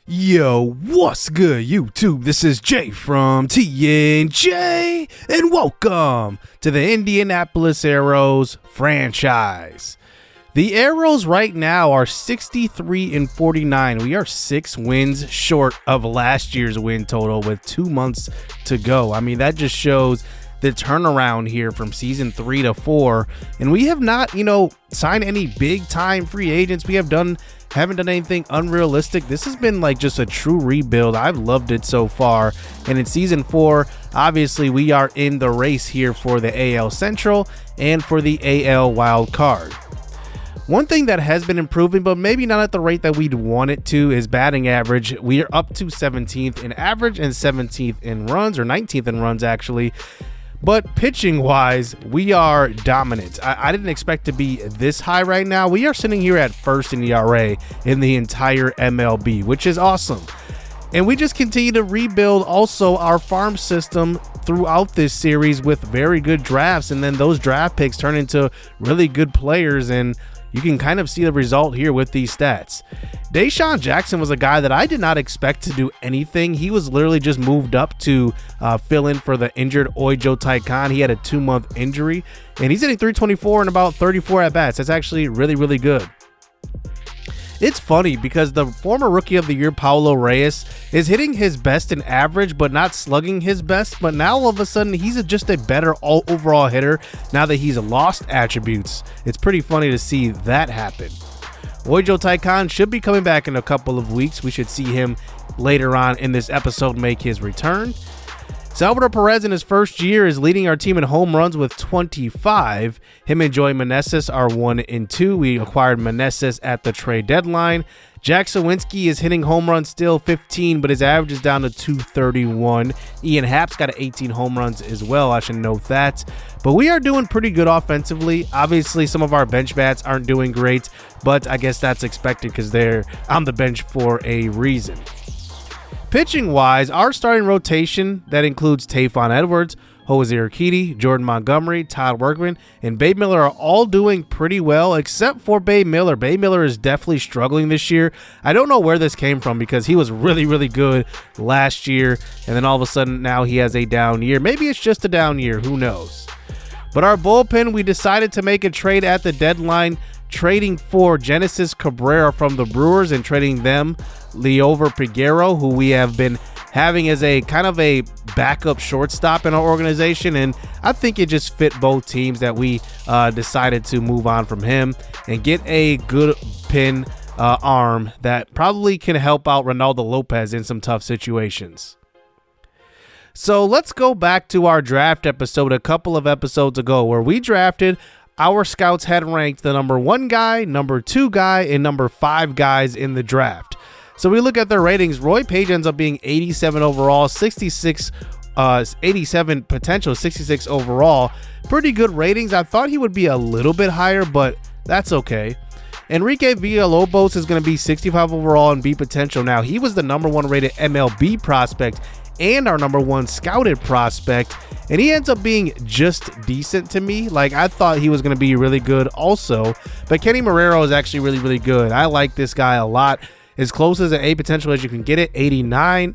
Yo, what's good, YouTube? This is Jay from TNJ, and welcome to the Indianapolis Arrows franchise. The Arrows right now are 63-49. We are 6 wins short of last year's win total with 2 months to go. I mean, that just shows the turnaround here from season 3 to 4, and we have not, signed any big time free agents. We haven't done anything unrealistic. This has been like just a true rebuild. I've loved it so far. And in season 4, obviously we are in the race here for the AL Central and for the AL wild card. One thing that has been improving, but maybe not at the rate that we'd want it to, is batting average. We are up to 17th in average and 17th in runs, or 19th in runs actually. But pitching wise, we are dominant. I didn't expect to be this high right now. We are sitting here at first in ERA in the entire MLB, which is awesome. And we just continue to rebuild also our farm system throughout this series with very good drafts. And then those draft picks turn into really good players, and you can kind of see the result here with these stats. Deshaun Jackson was a guy that I did not expect to do anything. He was literally just moved up to fill in for the injured Ojo Taikan. He had a 2-month injury, and he's hitting .324 in about 34 at-bats. That's actually really, really good. It's funny because the former Rookie of the Year, Paulo Reyes, is hitting his best in average, but not slugging his best. But now all of a sudden, he's just a better overall hitter now that he's lost attributes. It's pretty funny to see that happen. Ojo Taikan should be coming back in a couple of weeks. We should see him later on in this episode make his return. Salvador Perez in his first year is leading our team in home runs with 25. Him and Joey Meneses are 1 and 2. We acquired Meneses at the trade deadline. Jack Sawinski is hitting home runs still 15, but his average is down to 231. Ian Happ's got 18 home runs as well. I should note that. But we are doing pretty good offensively. Obviously, some of our bench bats aren't doing great, but I guess that's expected because they're on the bench for a reason. Pitching wise, our starting rotation that includes Tayfon Edwards, Jose Urquidy, Jordan Montgomery, Todd Workman, and Babe Miller are all doing pretty well except for Babe Miller. Babe Miller is definitely struggling this year. I don't know where this came from because he was really, really good last year, and then all of a sudden now he has a down year. Maybe it's just a down year, who knows? But our bullpen, we decided to make a trade at the deadline, trading for Genesis Cabrera from the Brewers and trading them Liover Peguero, who we have been having as a kind of a backup shortstop in our organization, and I think it just fit both teams that we decided to move on from him and get a good pin arm that probably can help out Ronaldo Lopez in some tough situations. So let's go back to our draft episode a couple of episodes ago where we drafted. Our scouts had ranked the number 1 guy, number 2 guy, and number 5 guys in the draft. So we look at their ratings. Roy Page ends up being 87 overall, 87 potential, 66 overall. Pretty good ratings. I thought he would be a little bit higher, but that's okay. Enrique Villalobos is going to be 65 overall and B potential. Now, he was the number 1 rated MLB prospect and our number 1 scouted prospect, and he ends up being just decent to me. Like, I thought he was going to be really good also, but Kenny Marrero is actually really, really good. I like this guy a lot. As close as an A potential as you can get it, 89.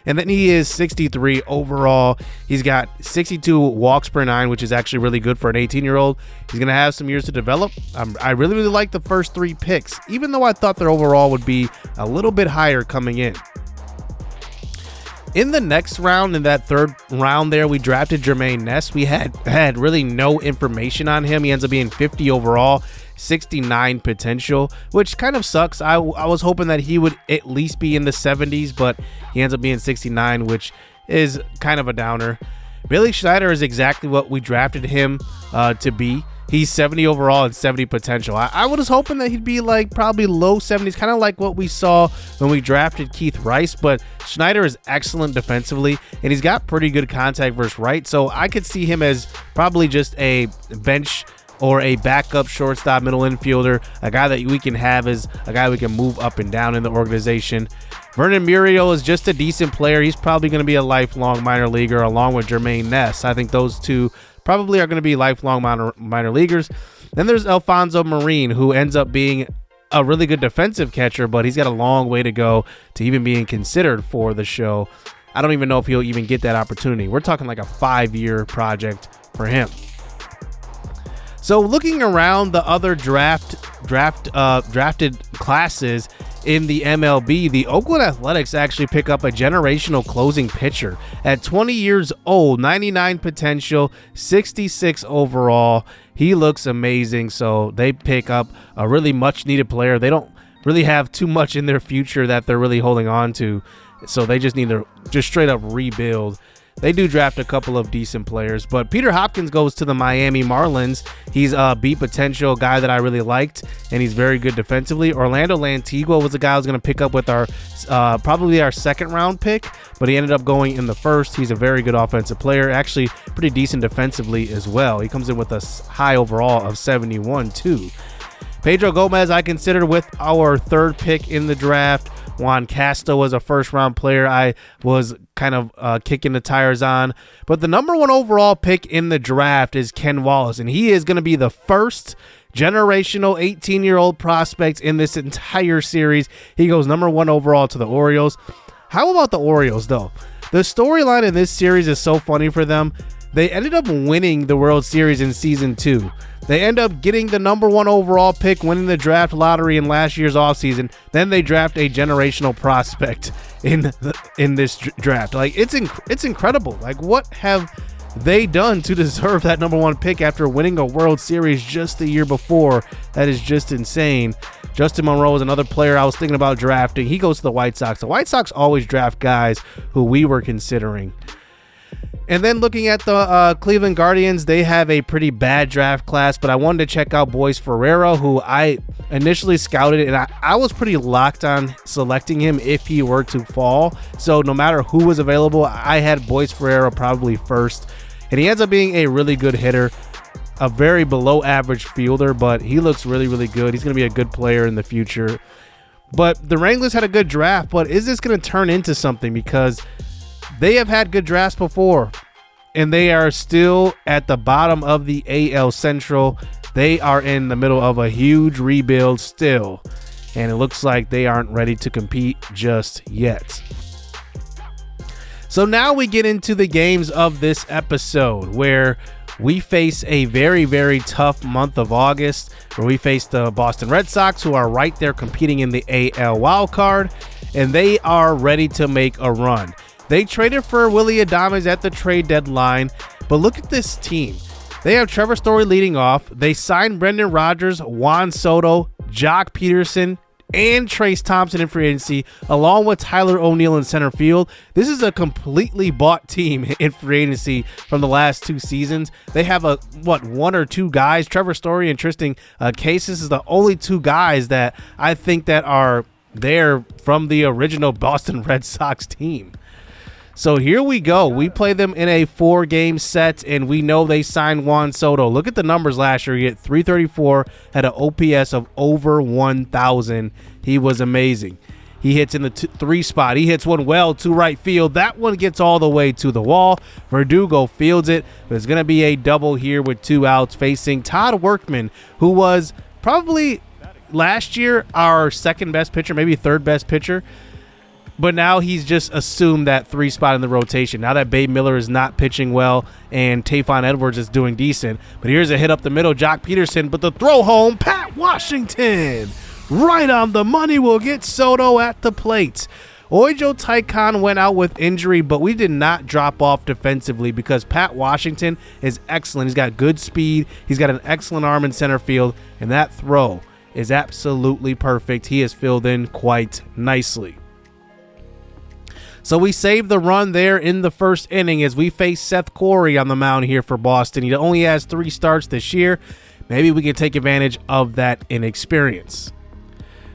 And then he is 63 overall. He's got 62 walks per 9, which is actually really good for an 18-year-old. He's going to have some years to develop. I really, really like the first 3 picks, even though I thought their overall would be a little bit higher coming in. In the next round, in that 3rd round there, we drafted Jermaine Ness. We had really no information on him. He ends up being 50 overall, 69 potential, which kind of sucks. I was hoping that he would at least be in the 70s, but he ends up being 69, which is kind of a downer. Billy Schneider is exactly what we drafted him to be. He's 70 overall and 70 potential. I was hoping that he'd be like probably low 70s, kind of like what we saw when we drafted Keith Rice, but Schneider is excellent defensively, and he's got pretty good contact versus right, so I could see him as probably just a bench or a backup shortstop, middle infielder, a guy that we can have as a guy we can move up and down in the organization. Vernon Muriel is just a decent player. He's probably going to be a lifelong minor leaguer along with Jermaine Ness. I think those two probably are going to be lifelong minor leaguers. Then there's Alfonso Marin, who ends up being a really good defensive catcher, but he's got a long way to go to even being considered for the show. I don't even know if he'll even get that opportunity. We're talking like a 5-year project for him. So looking around the other drafted classes in the MLB, the Oakland Athletics actually pick up a generational closing pitcher at 20 years old, 99 potential, 66 overall. He looks amazing. So they pick up a really much needed player. They don't really have too much in their future that they're really holding on to. So they just need to just straight up rebuild. They do draft a couple of decent players, but Peter Hopkins goes to the Miami Marlins. He's a B potential guy that I really liked, and he's very good defensively. Orlando Lantigua was the guy I was going to pick up with our probably our second round pick, but he ended up going in the first. He's a very good offensive player, actually pretty decent defensively as well. He comes in with a high overall of 71 too. Pedro Gomez I considered with our third pick in the draft. Juan Castro was a first-round player I was kind of kicking the tires on. But the number 1 overall pick in the draft is Ken Wallace, and he is going to be the first generational 18-year-old prospect in this entire series. He goes number 1 overall to the Orioles. How about the Orioles, though? The storyline in this series is so funny for them. They ended up winning the World Series in Season 2. They end up getting the number 1 overall pick, winning the draft lottery in last year's offseason. Then they draft a generational prospect in this draft. Like, it's incredible. Like, what have they done to deserve that number 1 pick after winning a World Series just the year before? That is just insane. Justin Monroe is another player I was thinking about drafting. He goes to the White Sox. The White Sox always draft guys who we were considering. And then looking at the Cleveland Guardians, they have a pretty bad draft class, but I wanted to check out Boyce Ferreira, who I initially scouted, and I was pretty locked on selecting him if he were to fall. So no matter who was available, I had Boyce Ferreira probably first. And he ends up being a really good hitter, a very below average fielder, but he looks really, really good. He's going to be a good player in the future. But the Wranglers had a good draft, but is this going to turn into something? Because they have had good drafts before, and they are still at the bottom of the AL Central. They are in the middle of a huge rebuild still, and it looks like they aren't ready to compete just yet. So now we get into the games of this episode, where we face a very, very tough month of August, where we face the Boston Red Sox, who are right there competing in the AL wildcard, and they are ready to make a run. They traded for Willy Adames at the trade deadline, but look at this team. They have Trevor Story leading off. They signed Brendan Rodgers, Juan Soto, Jock Peterson, and Trace Thompson in free agency, along with Tyler O'Neill in center field. This is a completely bought team in free agency from the last 2 seasons. They have 1 or 2 guys, Trevor Story and Tristan Casas is the only 2 guys that I think that are there from the original Boston Red Sox team. So here we go. We play them in a 4-game set, and we know they signed Juan Soto. Look at the numbers last year. He hit .334, had an OPS of over 1,000. He was amazing. He hits in the 3 spot. He hits one well to right field. That one gets all the way to the wall. Verdugo fields it. There's going to be a double here with 2 outs facing Todd Workman, who was probably last year our second best pitcher, maybe third best pitcher. But now he's just assumed that 3 spot in the rotation. Now that Babe Miller is not pitching well and Tayfon Edwards is doing decent. But here's a hit up the middle, Jock Peterson. But the throw home, Pat Washington. Right on the money will get Soto at the plate. Ojo Taikan went out with injury, but we did not drop off defensively because Pat Washington is excellent. He's got good speed. He's got an excellent arm in center field. And that throw is absolutely perfect. He is filled in quite nicely. So we saved the run there in the first inning as we face Seth Corey on the mound here for Boston. He only has 3 starts this year. Maybe we can take advantage of that inexperience.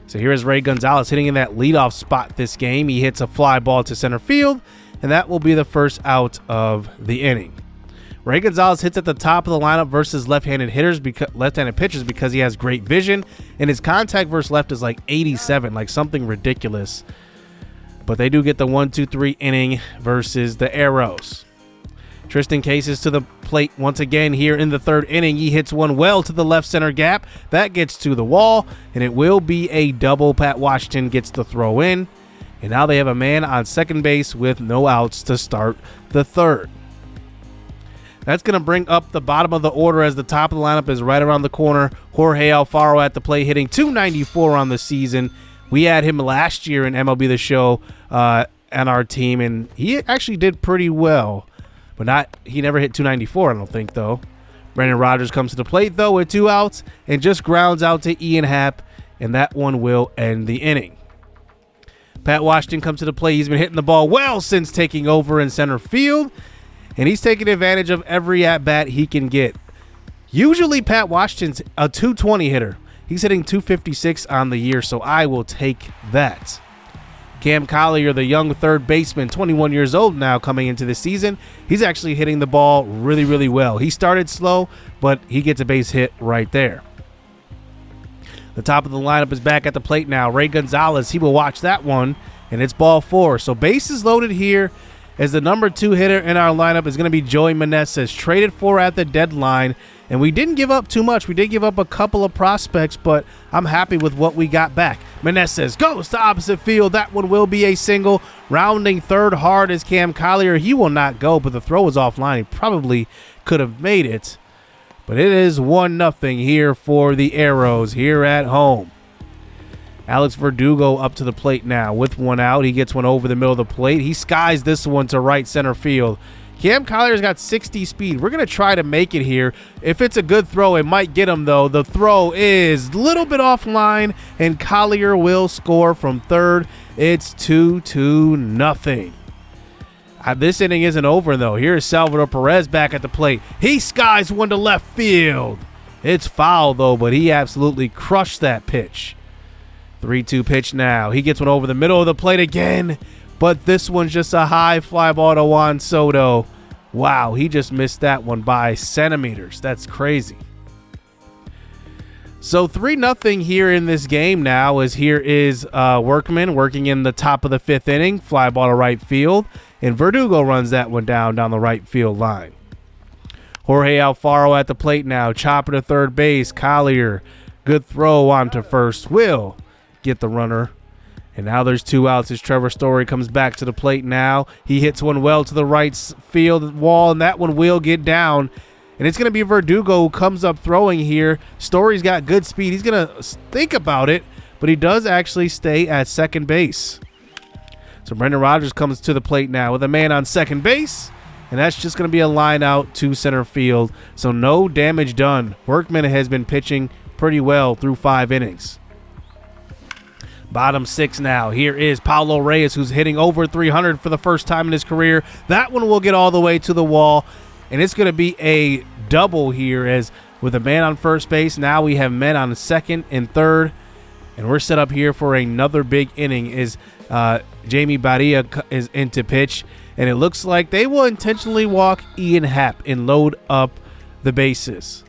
So here is Ray Gonzalez hitting in that leadoff spot this game. He hits a fly ball to center field, and that will be the first out of the inning. Ray Gonzalez hits at the top of the lineup versus left-handed pitchers because he has great vision, and his contact versus left is like 87, like something ridiculous. But they do get the 1-2-3 inning versus the Arrows. Tristan Cases to the plate once again here in the third inning. He hits one well to the left center gap. That gets to the wall, and it will be a double. Pat Washington gets the throw in, and now they have a man on second base with no outs to start the third. That's going to bring up the bottom of the order as the top of the lineup is right around the corner. Jorge Alfaro at the plate, hitting .294 on the season. We had him last year in MLB The Show on our team, and he actually did pretty well. But he never hit .294, I don't think, though. Brendan Rodgers comes to the plate, though, with 2 outs and just grounds out to Ian Happ, and that one will end the inning. Pat Washington comes to the plate. He's been hitting the ball well since taking over in center field, and he's taking advantage of every at-bat he can get. Usually, Pat Washington's a .220 hitter. He's hitting .256 on the year, so I will take that. Cam Collier, the young third baseman, 21 years old now coming into the season. He's actually hitting the ball really, really well. He started slow, but he gets a base hit right there. The top of the lineup is back at the plate now. Ray Gonzalez, he will watch that one, and it's ball 4. So bases loaded here as the number 2 hitter in our lineup is going to be Joey Meneses, traded for at the deadline. And we didn't give up too much. We did give up a couple of prospects, but I'm happy with what we got back. Meneses goes to opposite field. That one will be a single. Rounding third hard is Cam Collier. He will not go, but the throw was offline. He probably could have made it. But it is 1-0 here for the Arrows here at home. Alex Verdugo up to the plate now with 1 out. He gets one over the middle of the plate. He skies this one to right center field. Cam Collier's got 60 speed. We're going to try to make it here. If it's a good throw, it might get him, though. The throw is a little bit offline, and Collier will score from third. It's 2-2. This inning isn't over, though. Here's Salvador Perez back at the plate. He skies one to left field. It's foul, though, but he absolutely crushed that pitch. 3-2 pitch now. He gets one over the middle of the plate again. But this one's just a high fly ball to Juan Soto. Wow, he just missed that one by centimeters. That's crazy. So 3-0 here in this game now as here is Workman working in the top of the 5th inning. Fly ball to right field. And Verdugo runs that one down the right field line. Jorge Alfaro at the plate now. Chopper to third base. Collier. Good throw on to first. Will get the runner. And now there's 2 outs as Trevor Story comes back to the plate now. He hits one well to the right field wall, and that one will get down. And it's going to be Verdugo who comes up throwing here. Story's got good speed. He's going to think about it, but he does actually stay at second base. So Brendan Rodgers comes to the plate now with a man on second base, and that's just going to be a line out to center field. So no damage done. Workman has been pitching pretty well through 5 innings. Bottom 6 now. Here is Paulo Reyes, who's hitting over 300 for the first time in his career. That one will get all the way to the wall, and it's going to be a double here as with a man on first base. Now we have men on second and third, and we're set up here for another big inning as Jamie Barria is into pitch, and it looks like they will intentionally walk Ian Happ and load up the bases.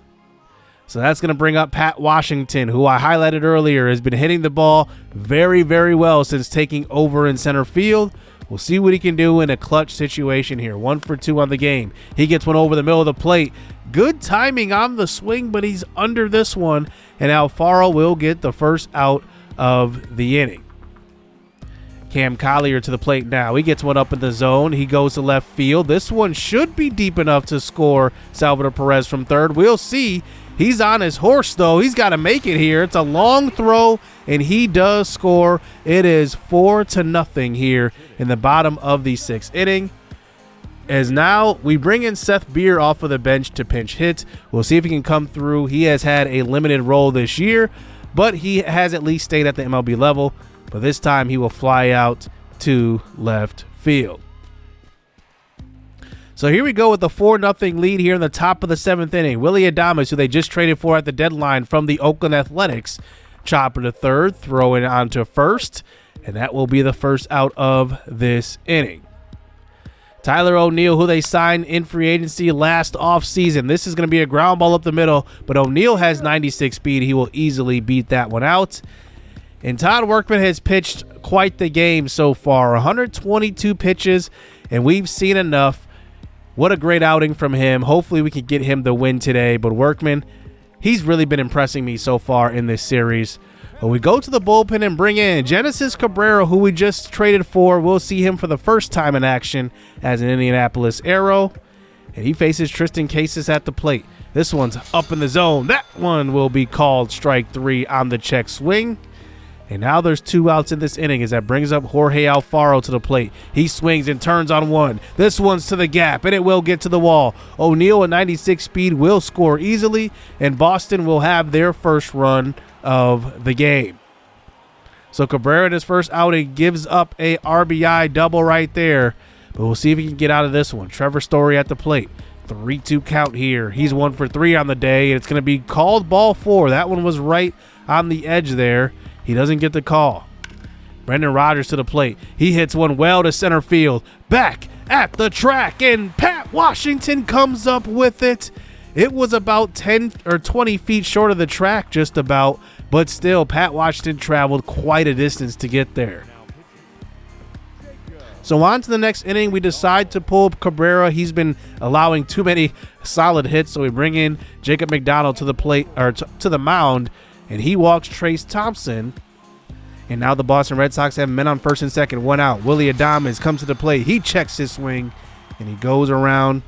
So that's going to bring up Pat Washington, who I highlighted earlier, has been hitting the ball very, very well since taking over in center field. We'll see what he can do in a clutch situation here. 1 for 2 on the game. He gets one over the middle of the plate. Good timing on the swing, but he's under this one, and Alfaro will get the first out of the inning. Cam Collier to the plate now. He gets one up in the zone. He goes to left field. This one should be deep enough to score Salvador Perez from third. We'll see. He's on his horse, though. He's got to make it here. It's a long throw, and he does score. It is 4-0 here in the bottom of the 6th inning. As now we bring in Seth Beer off of the bench to pinch hit. We'll see if he can come through. He has had a limited role this year, but he has at least stayed at the MLB level. But this time he will fly out to left field. So here we go with the 4-0 lead here in the top of the 7th inning. Willy Adames, who they just traded for at the deadline from the Oakland Athletics, chopper to third, throwing it on to first, and that will be the first out of this inning. Tyler O'Neill, who they signed in free agency last offseason. This is going to be a ground ball up the middle, but O'Neill has 96 speed. He will easily beat that one out. And Todd Workman has pitched quite the game so far. 122 pitches, and we've seen enough. What a great outing from him. Hopefully we can get him the win today. But Workman, he's really been impressing me so far in this series. But we go to the bullpen and bring in Genesis Cabrera, who we just traded for. We'll see him for the first time in action as an Indianapolis Aero. And he faces Tristan Casas at the plate. This one's up in the zone. That one will be called strike 3 on the check swing. And now there's 2 outs in this inning as that brings up Jorge Alfaro to the plate. He swings and turns on one. This one's to the gap, and it will get to the wall. O'Neill at 96 speed will score easily, and Boston will have their first run of the game. So Cabrera in his first outing gives up a RBI double right there. But we'll see if he can get out of this one. Trevor Story at the plate. 3-2 count here. He's 1 for 3 on the day, and it's going to be called ball 4. That one was right on the edge there. He doesn't get the call. Brendan Rodgers to the plate. He hits one well to center field. Back at the track, and Pat Washington comes up with it. It was about 10 or 20 feet short of the track just about, but still Pat Washington traveled quite a distance to get there. So on to the next inning, we decide to pull Cabrera. He's been allowing too many solid hits, so we bring in Jacob McDonald to the plate, or to the mound, and he walks Trace Thompson. And now the Boston Red Sox have men on first and second, 1 out. Willy Adames comes to the plate. He checks his swing, and he goes around.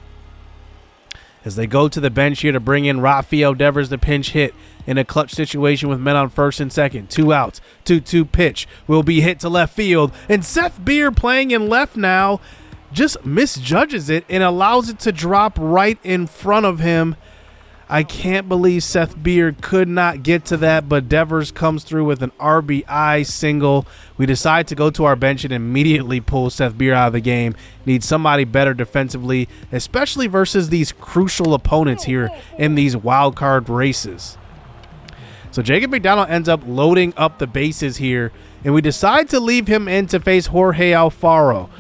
As they go to the bench here to bring in Rafael Devers, the pinch hit in a clutch situation with men on first and second. 2 outs. 2-2 pitch will be hit to left field. And Seth Beer, playing in left now, just misjudges it and allows it to drop right in front of him. I can't believe Seth Beer could not get to that, but Devers comes through with an RBI single. We decide to go to our bench and immediately pull Seth Beer out of the game. Need somebody better defensively, especially versus these crucial opponents here in these wild card races. So Jacob McDonald ends up loading up the bases here, and we decide to leave him in to face Jorge Alfaro.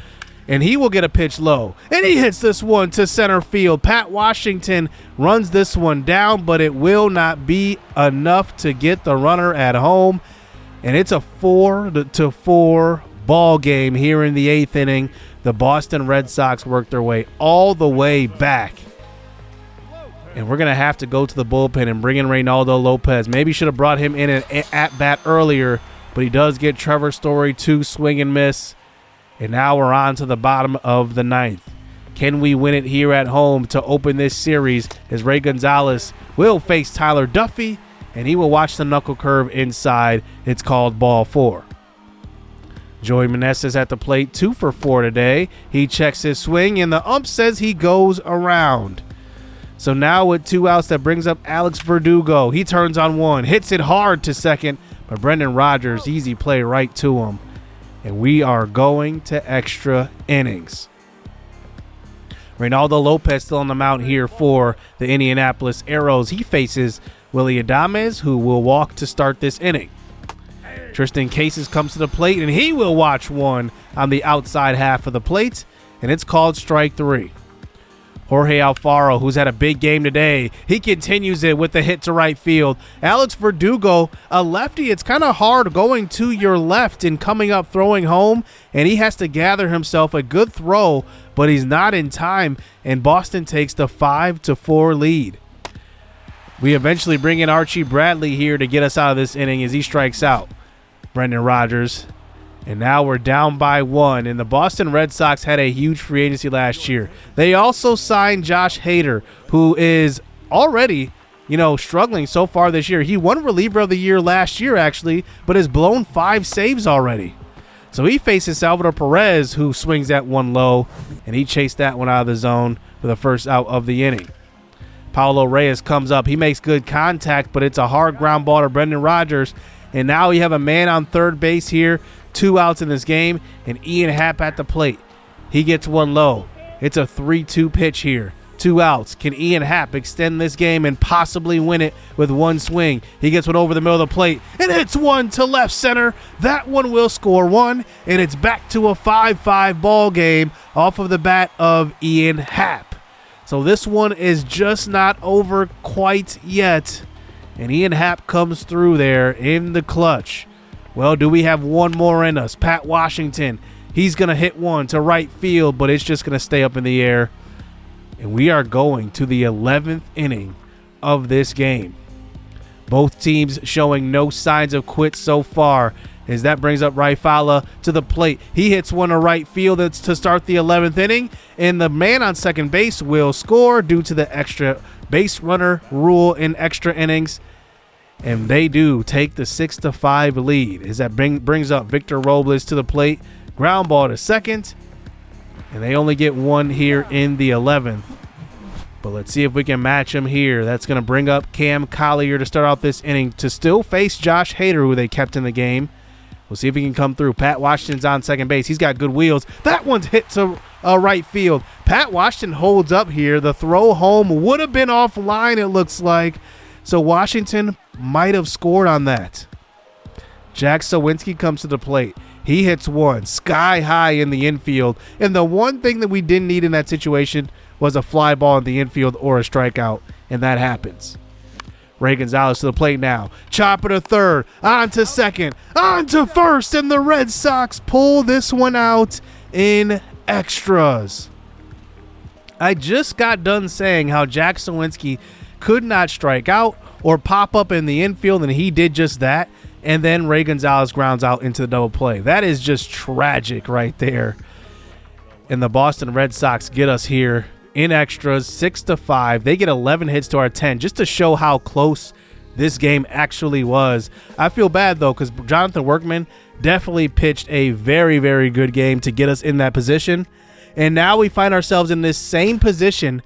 And he will get a pitch low. And he hits this one to center field. Pat Washington runs this one down, but it will not be enough to get the runner at home. And it's a 4-4 ball game here in the 8th inning. The Boston Red Sox work their way all the way back. And we're going to have to go to the bullpen and bring in Reynaldo Lopez. Maybe should have brought him in at bat earlier, but he does get Trevor Story 2 swing and miss. And now we're on to the bottom of the 9th. Can we win it here at home to open this series as Ray Gonzalez will face Tyler Duffy, and he will watch the knuckle curve inside. It's called ball 4. Joey Meneses at the plate, 2 for 4 today. He checks his swing, and the ump says he goes around. So now with 2 outs, that brings up Alex Verdugo. He turns on one, hits it hard to second, but Brendan Rodgers, easy play right to him. And we are going to extra innings. Reynaldo Lopez still on the mound here for the Indianapolis Aeros. He faces Willy Adames, who will walk to start this inning. Tristan Casas comes to the plate, and he will watch one on the outside half of the plate, and it's called strike 3. Jorge Alfaro, who's had a big game today, he continues it with a hit to right field. Alex Verdugo, a lefty, it's kind of hard going to your left and coming up throwing home, and he has to gather himself a good throw, but he's not in time, and Boston takes the 5-4 lead. We eventually bring in Archie Bradley here to get us out of this inning as he strikes out Brendan Rodgers. And now we're down by 1, and the Boston Red Sox had a huge free agency last year. They also signed Josh Hader, who is already, struggling so far this year. He won reliever of the year last year, actually, but has blown 5 saves already. So he faces Salvador Perez, who swings that one low, and he chased that one out of the zone for the first out of the inning. Paulo Reyes comes up. He makes good contact, but it's a hard ground ball to Brendan Rodgers. And now we have a man on third base here. 2 outs in this game, and Ian Happ at the plate. He gets one low. It's a 3-2 pitch here. 2 outs. Can Ian Happ extend this game and possibly win it with one swing? He gets one over the middle of the plate and hits one to left center. That one will score 1, and it's back to a 5-5 ball game off of the bat of Ian Happ. So this one is just not over quite yet, and Ian Happ comes through there in the clutch. Well, do we have one more in us? Pat Washington, he's going to hit one to right field, but it's just going to stay up in the air. And we are going to the 11th inning of this game. Both teams showing no signs of quit so far, as that brings up Raifala to the plate. He hits one to right field to start the 11th inning, and the man on second base will score due to the extra base runner rule in extra innings. And they do take the 6-5 lead, as that brings up Victor Robles to the plate. Ground ball to second, and they only get one here in the 11th. But let's see if we can match him here. That's going to bring up Cam Collier to start out this inning to still face Josh Hader, who they kept in the game. We'll see if he can come through. Pat Washington's on second base. He's got good wheels. That one's hit to right field. Pat Washington holds up here. The throw home would have been offline, it looks like. So Washington might have scored on that. Jack Sawinski comes to the plate. He hits one sky high in the infield. And the one thing that we didn't need in that situation was a fly ball in the infield or a strikeout, and that happens. Ray Gonzalez to the plate now. Chopper to third, on to second, on to first, and the Red Sox pull this one out in extras. I just got done saying how Jack Sawinski could not strike out or pop up in the infield, and he did just that, and then Ray Gonzalez grounds out into the double play. That is just tragic right there. And the Boston Red Sox get us here in extras, 6-5. They get 11 hits to our 10, just to show how close this game actually was. I feel bad, though, because Jonathan Workman definitely pitched a very, very good game to get us in that position. And now we find ourselves in this same position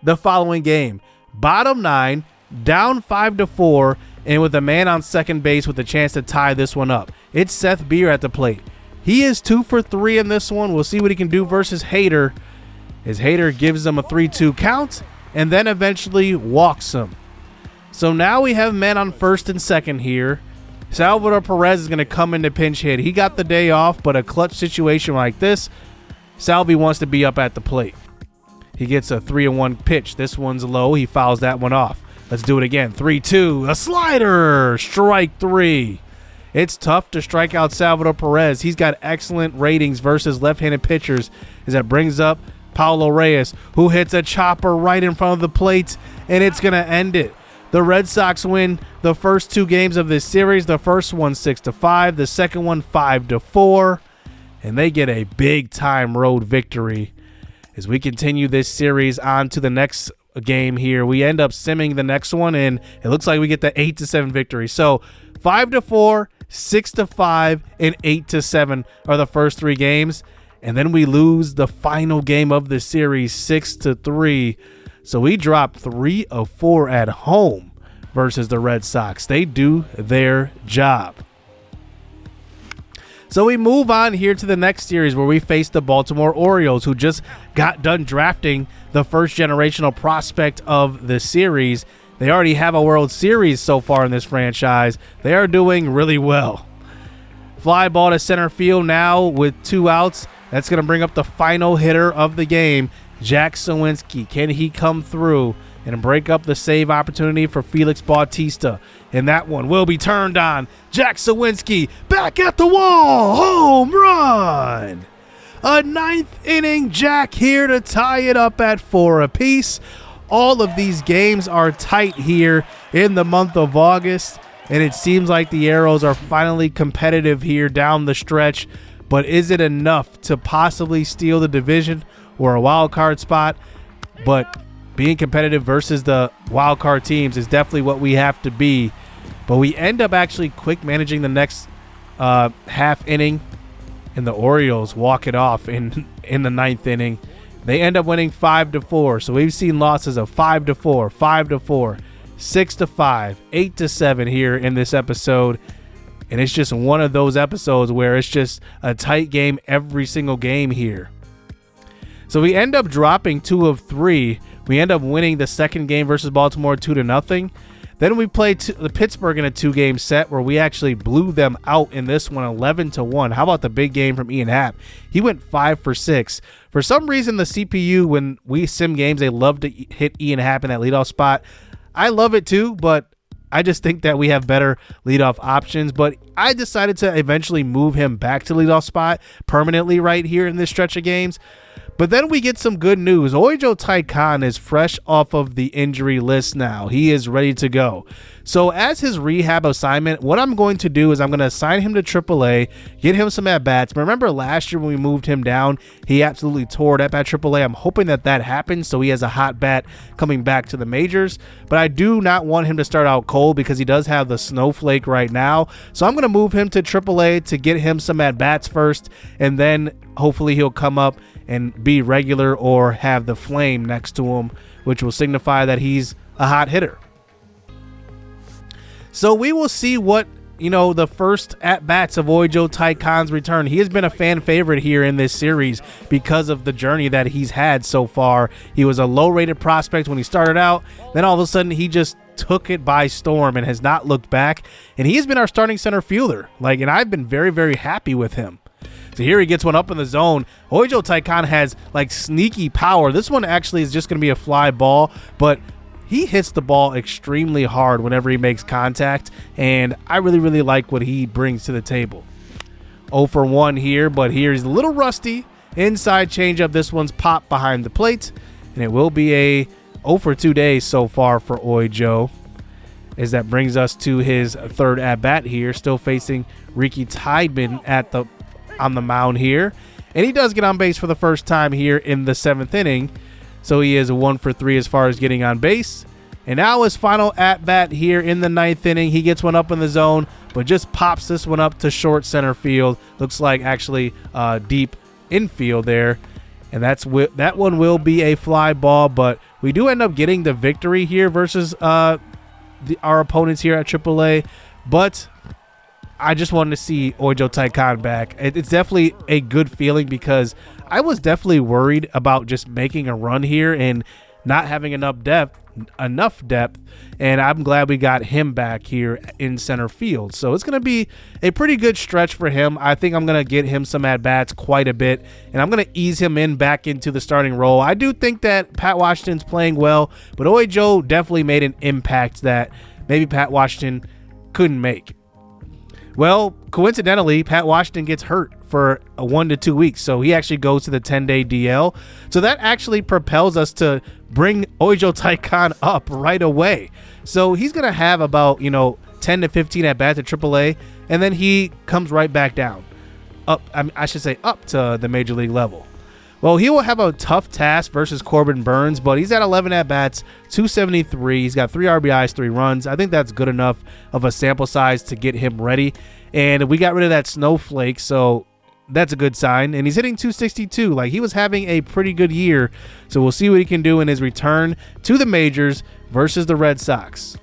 the following game. Bottom 9, down 5-4, and with a man on second base with a chance to tie this one up. It's Seth Beer at the plate. He is 2 for 3 in this one. We'll see what he can do versus Hader. His Hader gives him a 3-2 count and then eventually walks him. So now we have men on first and second here. Salvador Perez is going to come in to pinch hit. He got the day off, but a clutch situation like this, Salvi wants to be up at the plate. He gets a 3-1 pitch. This one's low. He fouls that one off. Let's do it again. 3-2. A slider. Strike 3. It's tough to strike out Salvador Perez. He's got excellent ratings versus left-handed pitchers, as that brings up Paulo Reyes, who hits a chopper right in front of the plate, and it's going to end it. The Red Sox win the first 2 games of this series. The first one 6-5, the second one 5-4, and they get a big-time road victory. As we continue this series on to the next game here, we end up simming the next one, and it looks like we get the 8-7 victory. So 5-4, 6-5, and 8-7 are the first 3 games. And then we lose the final game of the series 6-3. So we drop 3 of 4 at home versus the Red Sox. They do their job. So we move on here to the next series where we face the Baltimore Orioles, who just got done drafting the first generational prospect of the series. They already have a World Series so far in this franchise. They are doing really well. Fly ball to center field now with 2 outs. That's going to bring up the final hitter of the game, Jack Sawinski. Can he come through and break up the save opportunity for Felix Bautista? And that one will be turned on. Jack Sawinski back at the wall. Home run. A 9th inning Jack here to tie it up at 4 apiece. All of these games are tight here in the month of August, and it seems like the Arrows are finally competitive here down the stretch. But is it enough to possibly steal the division or a wild card spot? But being competitive versus the wild card teams is definitely what we have to be. But we end up actually quick managing the next half inning, and the Orioles walk it off in the 9th inning. They end up winning 5-4. So we've seen losses of 5-4, 5-4, 6-5, 8-7 here in this episode. And it's just one of those episodes where it's just a tight game every single game here. So we end up dropping 2 of 3. We end up winning the second game versus Baltimore 2-0. Then we played the Pittsburgh in a 2-game set where we actually blew them out in this one 11-1. How about the big game from Ian Happ? He went 5 for 6. For some reason, the CPU, when we sim games, they love to hit Ian Happ in that leadoff spot. I love it too, but I just think that we have better leadoff options. But I decided to eventually move him back to leadoff spot permanently right here in this stretch of games. But then we get some good news. Ojo Taikan is fresh off of the injury list now. He is ready to go. So as his rehab assignment, what I'm going to do is I'm going to assign him to AAA, get him some at-bats. Remember last year when we moved him down, he absolutely tore it up at AAA. I'm hoping that that happens so he has a hot bat coming back to the majors. But I do not want him to start out cold because he does have the snowflake right now. So I'm going to move him to AAA to get him some at-bats first, and then hopefully he'll come up and be regular or have the flame next to him, which will signify that he's a hot hitter. So we will see what, the first at-bats of Ojo Taikan's return. He has been a fan favorite here in this series because of the journey that he's had so far. He was a low-rated prospect when he started out. Then all of a sudden he just took it by storm and has not looked back. And he has been our starting center fielder. And I've been very, very happy with him. So here he gets one up in the zone. Ojo Taikan has sneaky power. This one actually is just going to be a fly ball, but he hits the ball extremely hard whenever he makes contact, and I really, really like what he brings to the table. 0 for 1 here, but here's a little rusty. Inside changeup. This one's popped behind the plate, and it will be a 0 for 2 days so far for Ojo, as that brings us to his third at-bat here, still facing Ricky Tideman on the mound here. And he does get on base for the first time here in the 7th inning. So he is a 1 for 3 as far as getting on base. And now his final at-bat here in the 9th inning. He gets one up in the zone, but just pops this one up to short center field. Looks like actually deep infield there. And that one will be a fly ball, but we do end up getting the victory here versus our opponents here at AAA. But I just wanted to see Ojo Taikan back. It's definitely a good feeling because I was definitely worried about just making a run here and not having enough depth, and I'm glad we got him back here in center field. So it's going to be a pretty good stretch for him. I think I'm going to get him some at-bats quite a bit, and I'm going to ease him back into the starting role. I do think that Pat Washington's playing well, but Ojo definitely made an impact that maybe Pat Washington couldn't make. Well, coincidentally, Pat Washington gets hurt for 1 to 2 weeks, so he actually goes to the 10-day DL. So that actually propels us to bring Ojo Taikan up right away. So he's going to have about, 10 to 15 at-bats at AAA, and then he comes right back down. Up to the major league level. Well, he will have a tough task versus Corbin Burns, but he's at 11 at-bats, 273. He's got 3 RBIs, 3 runs. I think that's good enough of a sample size to get him ready. And we got rid of that snowflake, so that's a good sign. And he's hitting 262. He was having a pretty good year, so we'll see what he can do in his return to the majors versus the Red Sox.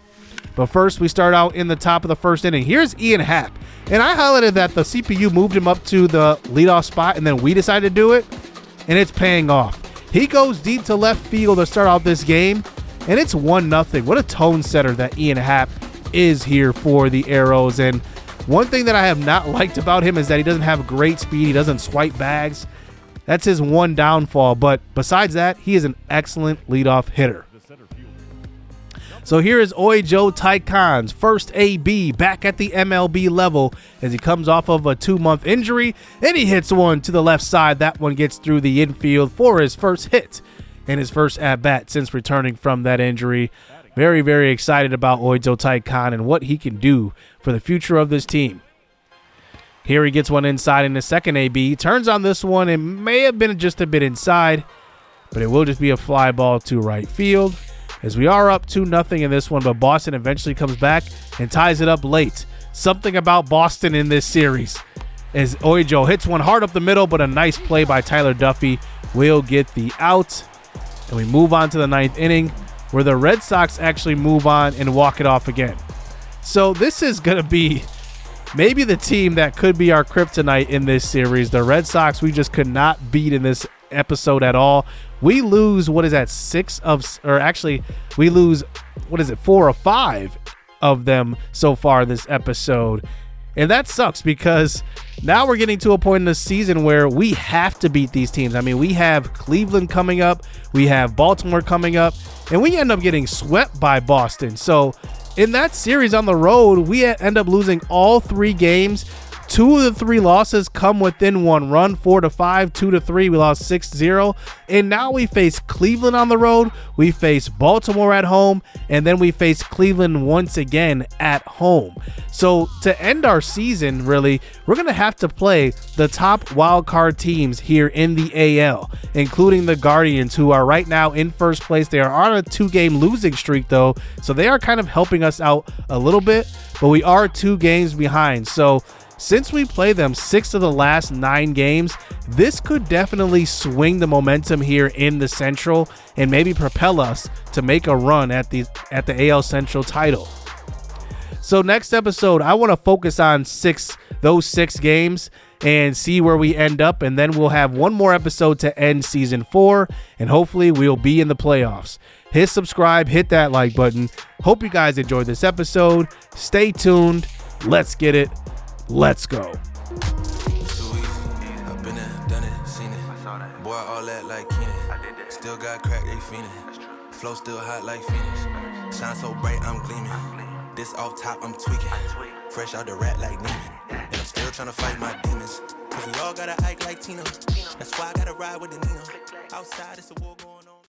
But first, we start out in the top of the first inning. Here's Ian Happ. And I highlighted that the CPU moved him up to the leadoff spot, and then we decided to do it. And it's paying off. He goes deep to left field to start out this game, and it's 1-0. What a tone setter that Ian Happ is here for the Arrows. And one thing that I have not liked about him is that he doesn't have great speed. He doesn't swipe bags. That's his one downfall. But besides that, he is an excellent leadoff hitter. So here is Ojo Taikan's first AB back at the MLB level as he comes off of a 2-month injury, and he hits one to the left side. That one gets through the infield for his first hit and his first at-bat since returning from that injury. Very, very excited about Ojo Taikan and what he can do for the future of this team. Here he gets one inside in the second AB. Turns on this one. It may have been just a bit inside, but it will just be a fly ball to right field. As we are up 2-0 in this one, but Boston eventually comes back and ties it up late. Something about Boston in this series. As Ojo hits one hard up the middle, but a nice play by Tyler Duffy will get the out. And we move on to the 9th inning, where the Red Sox actually move on and walk it off again. So this is going to be maybe the team that could be our kryptonite in this series. The Red Sox, we just could not beat in this episode at all. We lose, we lose 4 or 5 of them so far this episode. And that sucks because now we're getting to a point in the season where we have to beat these teams. I mean, we have Cleveland coming up, we have Baltimore coming up, and we end up getting swept by Boston. So in that series on the road, we end up losing all 3 games 2 of the 3 losses come within 1 run, 4-5, 2-3. We lost 6-0. And now we face Cleveland on the road. We face Baltimore at home. And then we face Cleveland once again at home. So to end our season, really, we're going to have to play the top wild card teams here in the AL, including the Guardians, who are right now in first place. They are on a 2-game losing streak, though. So they are kind of helping us out a little bit. But we are 2 games behind. So since we play them 6 of the last 9 games, this could definitely swing the momentum here in the Central and maybe propel us to make a run at the AL Central title. So next episode, I want to focus on those 6 games and see where we end up, and then we'll have one more episode to end season 4, and hopefully we'll be in the playoffs. Hit subscribe, hit that like button. Hope you guys enjoyed this episode. Stay tuned. Let's get it. Let's go. I've been there, done it, seen it. Boy, all that like Keenan. Still got crack, they fiendin'. Flow still hot like Phoenix. Shine so bright, I'm gleaming. This off top, I'm tweaking. Fresh out the rat like Neiman. And I'm still trying to fight my demons. Cause we all gotta act like Tina. That's why I gotta ride with the Nina. Outside, it's a war going on.